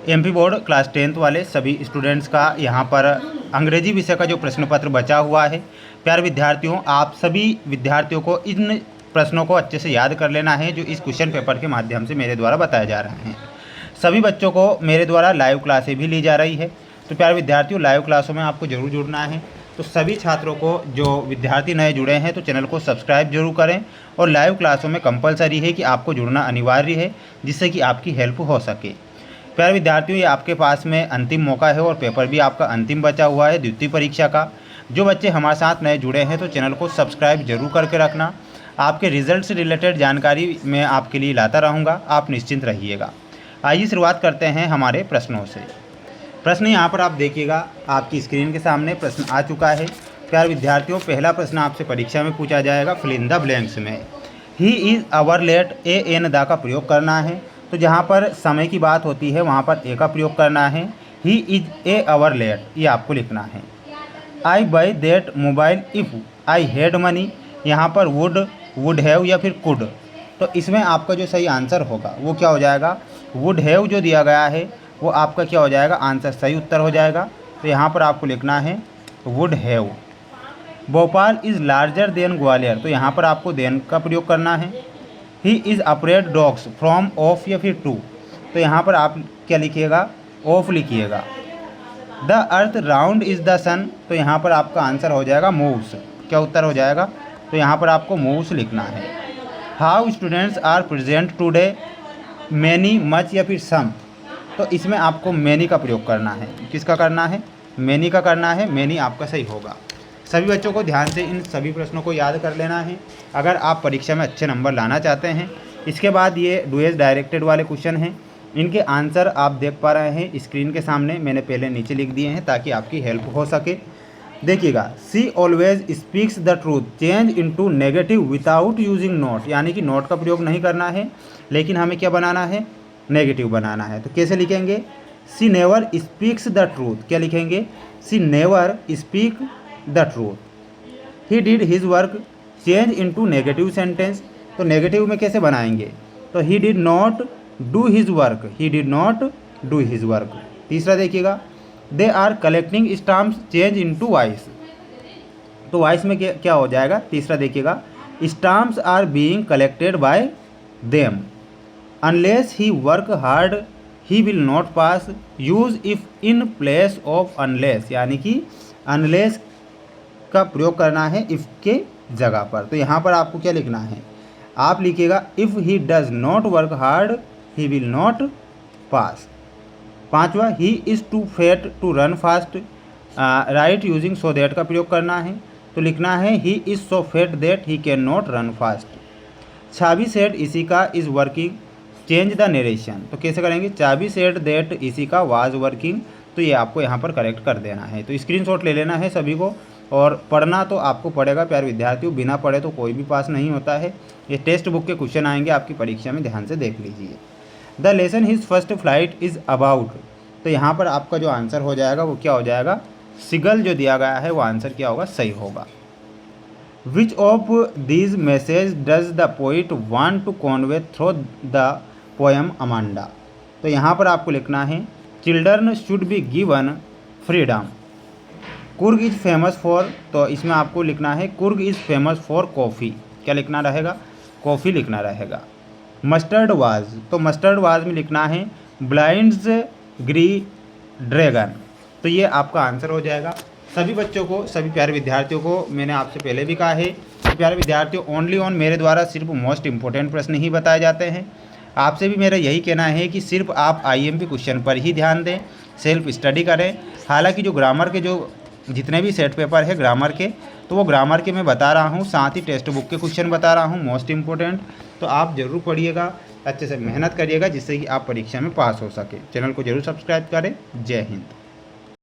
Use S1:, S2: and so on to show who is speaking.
S1: MP board class 10th वाले सभी students का यहाँ पर अंग्रेजी विषय का जो प्रश्न पत्र बचा हुआ है, प्यारे विद्यार्थियों, आप सभी विद्यार्थियों को इन प्रश्नों को अच्छे से याद कर लेना है जो इस क्वेश्चन पेपर के माध्यम से मेरे द्वारा बताए जा रहे हैं। सभी बच्चों को मेरे द्वारा लाइव क्लासें भी ली जा रही है, तो प्यारे विद्यार्थियों, लाइव क्लासों में आपको ज़रूर जुड़ना है। तो सभी छात्रों को, जो विद्यार्थी नए जुड़े हैं, तो चैनल को सब्सक्राइब जरूर करें और लाइव क्लासों में कंपलसरी है कि आपको जुड़ना अनिवार्य है, जिससे कि आपकी हेल्प हो सके। प्यारे विद्यार्थियों, ये आपके पास में अंतिम मौका है और पेपर भी आपका अंतिम बचा हुआ है द्वितीय परीक्षा का। जो बच्चे हमारे साथ नए जुड़े हैं तो चैनल को सब्सक्राइब जरूर करके रखना। आपके रिजल्ट से रिलेटेड जानकारी मैं आपके लिए लाता रहूँगा, आप निश्चिंत रहिएगा। आइए शुरुआत करते हैं हमारे प्रश्नों से। प्रश्न यहाँ पर आप देखिएगा, आपकी स्क्रीन के सामने प्रश्न आ चुका है। प्यारे विद्यार्थियों, पहला प्रश्न आपसे परीक्षा में पूछा जाएगा फिल इन द ब्लैंक्स में। He is our late, a an the का प्रयोग करना है। तो जहाँ पर समय की बात होती है वहाँ पर ए का प्रयोग करना है। He is a hour late, ये आपको लिखना है। I buy that mobile if I had money, यहाँ पर वुड हैव या फिर कुड, तो इसमें आपका जो सही आंसर होगा वो क्या हो जाएगा, वुड हैव जो दिया गया है वो आपका क्या हो जाएगा, आंसर सही उत्तर हो जाएगा। तो यहाँ पर आपको लिखना है would have. Bhopal is larger than Gwalior, तो यहाँ पर आपको देन का प्रयोग करना है। He is afraid dogs from of या फिर टू, तो यहाँ पर आप क्या लिखिएगा, ऑफ लिखिएगा। The earth round is the sun, तो यहाँ पर आपका आंसर हो जाएगा मूव्स, क्या उत्तर हो जाएगा, तो यहाँ पर आपको मूव्स लिखना है। How students are present today, many, much या फिर सम, तो इसमें आपको मैनी का प्रयोग करना है। किसका करना है, मैनी का करना है, मैनी आपका सही होगा। सभी बच्चों को ध्यान से इन सभी प्रश्नों को याद कर लेना है अगर आप परीक्षा में अच्छे नंबर लाना चाहते हैं। इसके बाद ये डुएस डायरेक्टेड वाले क्वेश्चन हैं, इनके आंसर आप देख पा रहे हैं स्क्रीन के सामने, मैंने पहले नीचे लिख दिए हैं ताकि आपकी हेल्प हो सके। देखिएगा, she always speaks the truth, change into negative without using not, यानी कि नोट का प्रयोग नहीं करना है, लेकिन हमें क्या बनाना है, नेगेटिव बनाना है। तो कैसे लिखेंगे, she never speaks the truth, क्या लिखेंगे, she never speak the truth. He did his work, change into negative sentence, तो नेगेटिव में कैसे बनाएंगे, तो he did not do his work, he did not do his work. तीसरा देखिएगा, they are collecting stamps, change into voice, तो voice में क्या हो जाएगा, तीसरा देखिएगा, stamps are being collected by them. Unless he work hard he will not pass, use if in place of unless, यानी कि अनलेस का प्रयोग करना है इफ़ के जगह पर। तो यहाँ पर आपको क्या लिखना है, आप लिखिएगा if he does not work hard he will not pass. पांचवा, he is too fat to run fast, right using so that का प्रयोग करना है, तो लिखना है he is so fat that he can not run fast. चाबी said इसी का is working, change the narration, तो कैसे करेंगे, चाबी सेट दैट इसी का वाज वर्किंग, तो ये आपको यहाँ पर करेक्ट कर देना है। तो स्क्रीनशॉट ले लेना है सभी को, और पढ़ना तो आपको पड़ेगा प्यारे विद्यार्थियों, बिना पढ़े तो कोई भी पास नहीं होता है। ये टेक्स्ट बुक के क्वेश्चन आएंगे आपकी परीक्षा में, ध्यान से देख लीजिए। The lesson his first flight is about, तो यहाँ पर आपका जो आंसर हो जाएगा वो क्या हो जाएगा, सिगल जो दिया गया है वो आंसर क्या होगा, सही होगा। Which of these message does the poet want to convey through the poem Amanda, तो यहाँ पर आपको लिखना है children should be given freedom. Coorg is famous for, तो इसमें आपको लिखना है Coorg is famous for coffee, क्या लिखना रहेगा, कॉफ़ी लिखना रहेगा। मस्टर्ड वाज, तो मस्टर्ड वाज में लिखना है ब्लाइंड्स ग्री ड्रैगन, तो ये आपका आंसर हो जाएगा। सभी बच्चों को, सभी प्यारे विद्यार्थियों को मैंने आपसे पहले भी कहा है कि प्यारे विद्यार्थियों, ओनली ऑन मेरे द्वारा सिर्फ मोस्ट इंपॉर्टेंट प्रश्न ही बताए जाते हैं। आपसे भी मेरा यही कहना है कि सिर्फ आप आईएमपी क्वेश्चन पर ही ध्यान दें, सेल्फ स्टडी करें। हालांकि जो ग्रामर के जो जितने भी सेट पेपर है ग्रामर के, तो वो ग्रामर के मैं बता रहा हूँ, साथ ही टेक्स्ट बुक के क्वेश्चन बता रहा हूँ मोस्ट इंपॉर्टेंट, तो आप ज़रूर पढ़िएगा, अच्छे से मेहनत करिएगा, जिससे कि आप परीक्षा में पास हो सके। चैनल को जरूर सब्सक्राइब करें। जय हिंद।